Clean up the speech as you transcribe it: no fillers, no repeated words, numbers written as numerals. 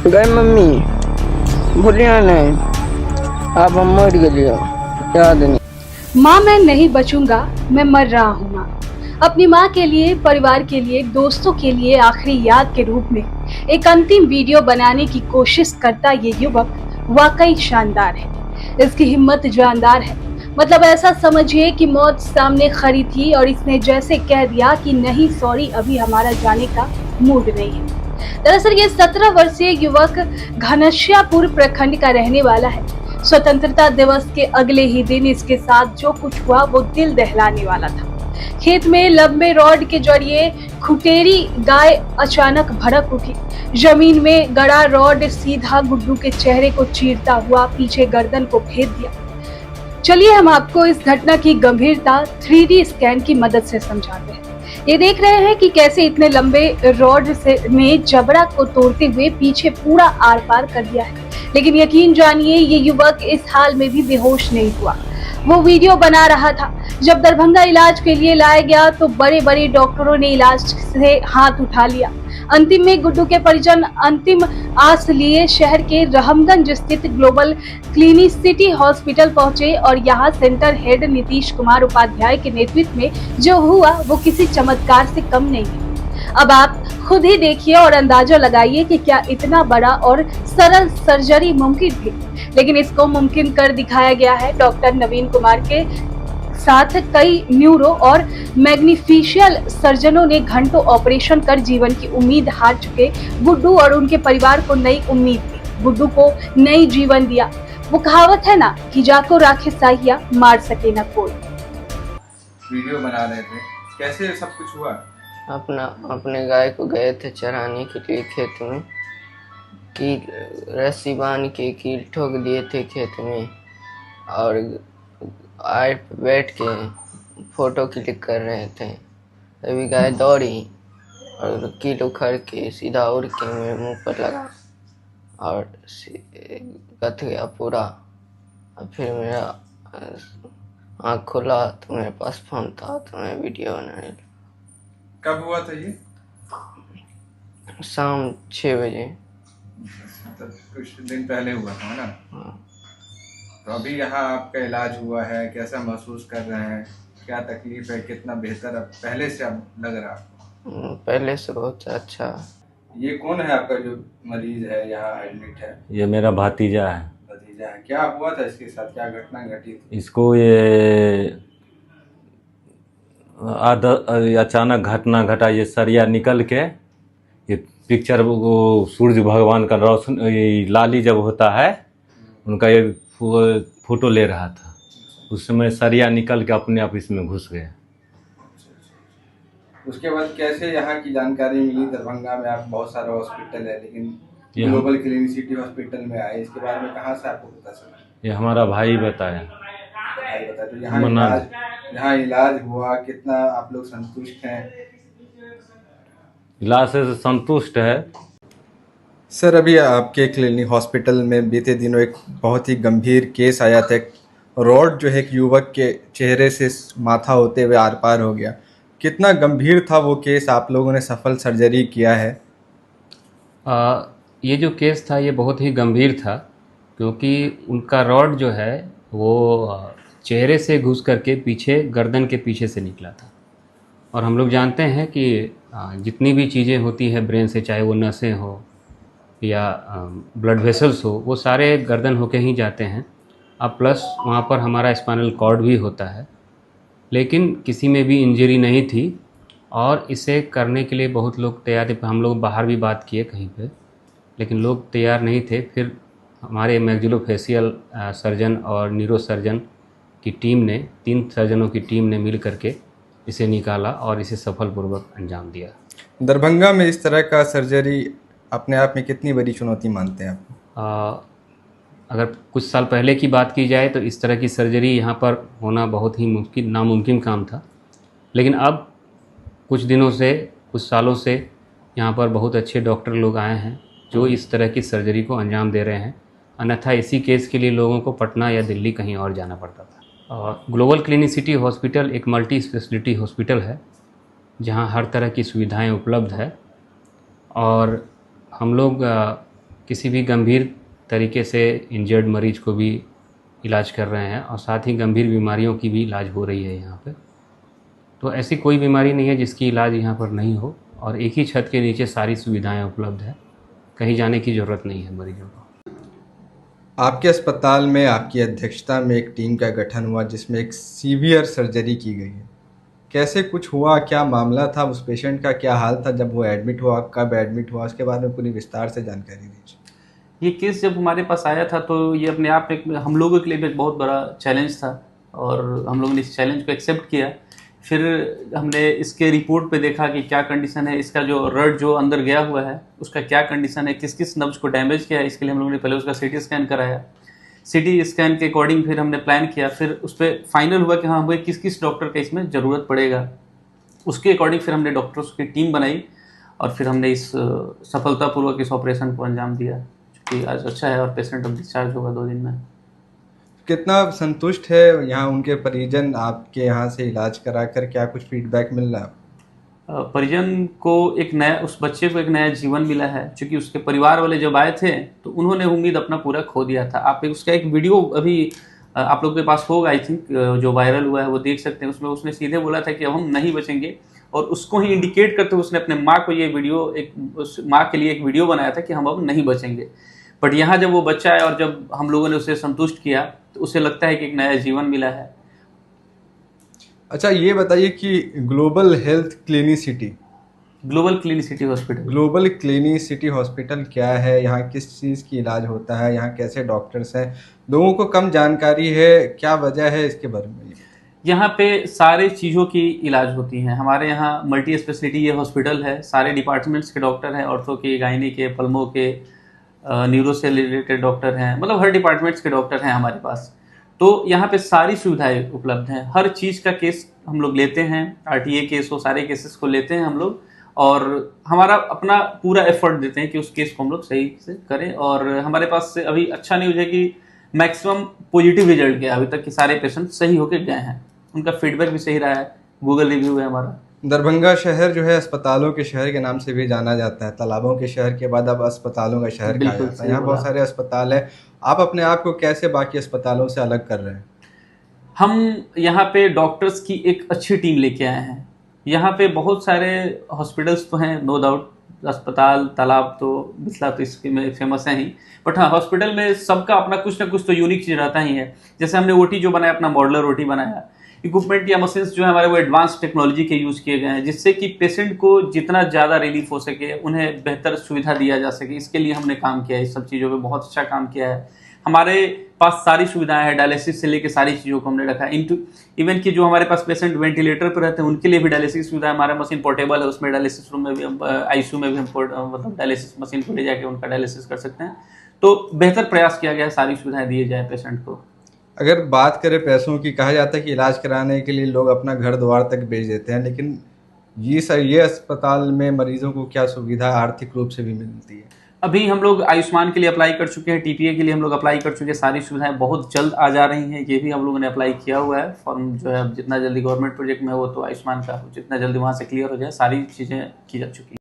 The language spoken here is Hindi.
गए मम्मी भूलिया नहीं, आप हम मर गए याद नहीं। माँ मैं नहीं बचूंगा, मैं मर रहा हूँ माँ। अपनी माँ के लिए, परिवार के लिए, दोस्तों के लिए आखिरी याद के रूप में एक अंतिम वीडियो बनाने की कोशिश करता ये युवक वाकई शानदार है। इसकी हिम्मत जानदार है। मतलब ऐसा समझिए कि मौत सामने खड़ी थी और इसने जैसे कह दिया कि नहीं सॉरी, अभी हमारा जाने का मूड नहीं है। दरअसल ये 17 वर्षीय युवक घनश्यामपुर प्रखंड का रहने वाला है। स्वतंत्रता दिवस के अगले ही दिन इसके साथ जो कुछ हुआ वो दिल दहलाने वाला था। खेत में लंबे रॉड के जरिए खुटेरी गाय अचानक भड़क उठी। जमीन में गड़ा रॉड सीधा गुड्डू के चेहरे को चीरता हुआ पीछे गर्दन को भेद दिया। चलिए हम आपको इस घटना की गंभीरता 3D स्कैन की मदद से समझाते हैं। ये देख रहे हैं कि कैसे इतने लंबे रॉड से ने जबड़ा को तोड़ते हुए पीछे पूरा आर पार कर दिया है। लेकिन यकीन जानिए ये युवक इस हाल में भी बेहोश नहीं हुआ। वो वीडियो बना रहा था। जब दरभंगा इलाज के लिए लाया गया तो बड़े बड़े डॉक्टरों ने इलाज से हाथ उठा लिया। अंतिम में गुड्डू के परिजन अंतिम आस लिए शहर के रहमगंज स्थित ग्लोबल क्लिनिसिटी हॉस्पिटल पहुंचे और यहां सेंटर हेड नीतीश कुमार उपाध्याय के नेतृत्व में जो हुआ वो किसी चमत्कार से कम नहीं है। अब आप खुद ही देखिए और अंदाजा लगाइए कि क्या इतना बड़ा और सरल सर्जरी मुमकिन थी। लेकिन इसको मुमकिन कर दिखाया गया है। डॉक्टर नवीन कुमार के साथ कई न्यूरो और मैग्नीफिशियल सर्जनों ने घंटों ऑपरेशन कर जीवन की उम्मीद हार चुके गुड्डू और उनके परिवार को नई उम्मीद दी। गुड्डू को नई जीवन दिया। वो कहावत है ना कि जाको राखे साहिया मार सके ना कोई। वीडियो बना रहे थे, कैसे सब कुछ हुआ? अपने गाय को गए थे चराने के लिए खेत में, कील रस्सी बांध के कील ठोक दिए थे खेत में और आड़ पे बैठ के फोटो क्लिक कर रहे थे। तभी गाय दौड़ी और कील उखड़ के सीधा उड़ के मेरे मुंह पर लगा और गथ गया पूरा। और फिर मेरा आँख खुला तो मेरे पास फोन था तो मैं वीडियो बनाने लगा। कब हुआ था ये? शाम 6 बजे। तब कुछ दिन पहले हुआ था ना? हाँ। तो अभी यहाँ आपका इलाज हुआ है, कैसा महसूस कर रहे हैं? क्या तकलीफ है? कितना बेहतर अब पहले से अब लग रहा है? पहले से बहुत अच्छा। ये कौन है आपका जो मरीज है यहाँ एडमिट है? ये मेरा भतीजा है। भतीजा है। क्या हुआ था इसके साथ? क्या घटना घटी थी? इसको ये अचानक घटना घटा। ये सरिया निकल के ये पिक्चर वो सूर्य भगवान का रोशन लाली जब होता है उनका ये फोटो ले रहा था। उस समय सरिया निकल के अपने आप इसमें घुस गया। उसके बाद कैसे यहाँ की जानकारी मिली? दरभंगा में आप बहुत सारे हॉस्पिटल है लेकिन ग्लोबल क्लिनिसिटी हॉस्पिटल में आए, इसके बारे में कहाँ से आपको पता चला? ये हमारा भाई बताया। भाई बताया। तो यहाँ इलाज हुआ, कितना आप लोग संतुष्ट हैं? इलाज से संतुष्ट है। सर अभी आपके क्लिनिक हॉस्पिटल में बीते दिनों एक बहुत ही गंभीर केस आया था। रॉड जो है एक युवक के चेहरे से माथा होते हुए आर पार हो गया। कितना गंभीर था वो केस? आप लोगों ने सफल सर्जरी किया है। ये जो केस था ये बहुत ही गंभीर था क्योंकि उनका रॉड जो है वो चेहरे से घुस करके पीछे गर्दन के पीछे से निकला था। और हम लोग जानते हैं कि जितनी भी चीज़ें होती है ब्रेन से, चाहे वो नसें हो या ब्लड वेसल्स हो, वो सारे गर्दन होके ही जाते हैं। अब प्लस वहाँ पर हमारा स्पाइनल कॉर्ड भी होता है। लेकिन किसी में भी इंजरी नहीं थी और इसे करने के लिए बहुत लोग तैयार थे। हम लोग बाहर भी बात किए कहीं पे, लेकिन लोग तैयार नहीं थे। फिर हमारे मैक्सिलोफेशियल सर्जन और न्यूरो सर्जन की टीम ने, 3 सर्जनों की टीम ने मिल करके इसे निकाला और इसे सफलपूर्वक अंजाम दिया। दरभंगा में इस तरह का सर्जरी अपने आप में कितनी बड़ी चुनौती मानते हैं आप? अगर कुछ साल पहले की बात की जाए तो इस तरह की सर्जरी यहाँ पर होना बहुत ही नामुमकिन काम था। लेकिन अब कुछ दिनों से, कुछ सालों से यहाँ पर बहुत अच्छे डॉक्टर लोग आए हैं जो इस तरह की सर्जरी को अंजाम दे रहे हैं। अन्यथा इसी केस के लिए लोगों को पटना या दिल्ली कहीं और जाना पड़ता था। ग्लोबल क्लिनिसिटी हॉस्पिटल एक मल्टी स्पेशलिटी हॉस्पिटल है जहाँ हर तरह की सुविधाएं उपलब्ध है और हम लोग किसी भी गंभीर तरीके से इंजर्ड मरीज को भी इलाज कर रहे हैं और साथ ही गंभीर बीमारियों की भी इलाज हो रही है यहाँ पे। तो ऐसी कोई बीमारी नहीं है जिसकी इलाज यहाँ पर नहीं हो, और एक ही छत के नीचे सारी सुविधाएं उपलब्ध है, कहीं जाने की ज़रूरत नहीं है मरीजों को। आपके अस्पताल में आपकी अध्यक्षता में एक टीम का गठन हुआ जिसमें एक सीवियर सर्जरी की गई है। कैसे कुछ हुआ, क्या मामला था, उस पेशेंट का क्या हाल था जब वो एडमिट हुआ, कब एडमिट हुआ, उसके बारे में पूरी विस्तार से जानकारी दीजिए। ये केस जब हमारे पास आया था तो ये अपने आप में हम लोगों के लिए भी एक बहुत बड़ा चैलेंज था और हम लोगों ने इस चैलेंज को एक्सेप्ट किया। फिर हमने इसके रिपोर्ट पे देखा कि क्या कंडीशन है, इसका जो रड जो अंदर गया हुआ है उसका क्या कंडीशन है, किस किस नब्ज को डैमेज किया है। इसके लिए हम लोगों ने पहले उसका सीटी स्कैन कराया। सीटी स्कैन के अकॉर्डिंग फिर हमने प्लान किया, फिर उस पर फाइनल हुआ कि हाँ हमें किस किस डॉक्टर का इसमें ज़रूरत पड़ेगा। उसके अकॉर्डिंग फिर हमने डॉक्टर्स की टीम बनाई और फिर हमने इस सफलतापूर्वक इस ऑपरेशन को अंजाम दिया, जो कि आज अच्छा है और पेशेंट अब डिस्चार्ज होगा 2 दिन में। कितना संतुष्ट है यहाँ उनके परिजन आपके यहाँ से इलाज कराकर, क्या कुछ फीडबैक मिल रहा है? परिजन को एक नया, उस बच्चे को एक नया जीवन मिला है, क्योंकि उसके परिवार वाले जब आए थे तो उन्होंने उम्मीद अपना पूरा खो दिया था। आप उसका एक वीडियो अभी आप लोगों के पास होगा, आई थिंक जो वायरल हुआ है वो देख सकते हैं। उसमें उसने सीधे बोला था कि अब हम नहीं बचेंगे, और उसको ही इंडिकेट करते हुए उसने अपने माँ को ये वीडियो, उस माँ के लिए एक वीडियो बनाया था कि हम अब नहीं बचेंगे। बट यहाँ जब वो बच्चा है और जब हम लोगों ने उसे संतुष्ट किया तो उसे लगता है कि एक नया जीवन मिला है। अच्छा, ये बताइए कि ग्लोबल क्लिनिसिटी हॉस्पिटल क्या है, यहाँ किस चीज़ की इलाज होता है, यहाँ कैसे डॉक्टर्स हैं, लोगों को कम जानकारी है, क्या वजह है, इसके बारे में? यहाँ पे सारे चीज़ों की इलाज होती हैं। हमारे यहाँ मल्टी स्पेशलिटी ये हॉस्पिटल है, सारे डिपार्टमेंट्स के डॉक्टर हैं, ऑर्थो के, गायनी के, पल्मो के, न्यूरो से रिलेटेड डॉक्टर हैं, मतलब हर डिपार्टमेंट्स के डॉक्टर हैं हमारे पास। तो यहाँ पे सारी सुविधाएं उपलब्ध हैं, हर चीज़ का केस हम लोग लेते हैं, आरटीए केस हो, सारे केसेस को लेते हैं हम लोग, और हमारा अपना पूरा एफर्ट देते हैं कि उस केस को हम लोग सही से करें। और हमारे पास से अभी अच्छा न्यूज़ है कि मैक्सिमम पॉजिटिव रिजल्ट गया, अभी तक के सारे पेशेंट सही होकर गए हैं, उनका फीडबैक भी सही रहा है, गूगल रिव्यू है हमारा। दरभंगा शहर जो है अस्पतालों के शहर के नाम से भी जाना जाता है, तालाबों के शहर के बाद अब अस्पतालों का शहर कहा जाता है। यहाँ बहुत सारे अस्पताल हैं, आप अपने आप को कैसे बाकी अस्पतालों से अलग कर रहे हैं? हम यहाँ पे डॉक्टर्स की एक अच्छी टीम लेके आए हैं। यहाँ पे बहुत सारे हॉस्पिटल्स तो हैं, नो डाउट, अस्पताल, तालाब तो, बिस्ला तो इसके में फेमस है ही, बट हाँ हॉस्पिटल में सबका अपना कुछ ना कुछ तो यूनिक चीज़ रहता ही है। जैसे हमने ओटी जो बनाया, अपना मॉडलर ओटी बनाया, इक्विपमेंट या मशीन्स जो है हमारे वो एडवांस टेक्नोलॉजी के यूज़ किए गए हैं, जिससे कि पेशेंट को जितना ज़्यादा रिलीफ हो सके, उन्हें बेहतर सुविधा दिया जा सके, इसके लिए हमने काम किया है। इस सब चीज़ों पे बहुत अच्छा काम किया है। हमारे पास सारी सुविधाएं हैं, डायलिसिस से लेके सारी चीज़ों को हमने रखा है। इवन कि जो हमारे पास पेशेंट वेंटिलेटर पर रहते हैं उनके लिए भी डायलिसिस सुविधा है। हमारा मशीन पोर्टेबल है, उसमें डायलिसिस रूम में भी हम, आईसीयू में भी हम मतलब डायलिसिस मशीन को ले जाके उनका डायलिसिस कर सकते हैं। तो बेहतर प्रयास किया गया है, सारी सुविधाएं दी जाए पेशेंट को। अगर बात करें पैसों की, कहा जाता है कि इलाज कराने के लिए लोग अपना घर द्वार तक भेज देते हैं, लेकिन ये अस्पताल में मरीजों को क्या सुविधा आर्थिक रूप से भी मिलती है? अभी हम लोग आयुष्मान के लिए अप्लाई कर चुके हैं, टीपीए के लिए हम लोग अप्लाई कर चुके हैं, सारी सुविधाएं बहुत जल्द आ जा रही हैं। ये भी हम लोगों ने अप्लाई किया हुआ है फॉर्म, जो है जितना जल्दी गवर्नमेंट प्रोजेक्ट में हो तो आयुष्मान का जितना जल्दी वहाँ से क्लियर हो जाए, सारी चीज़ें की जा चुकी हैं।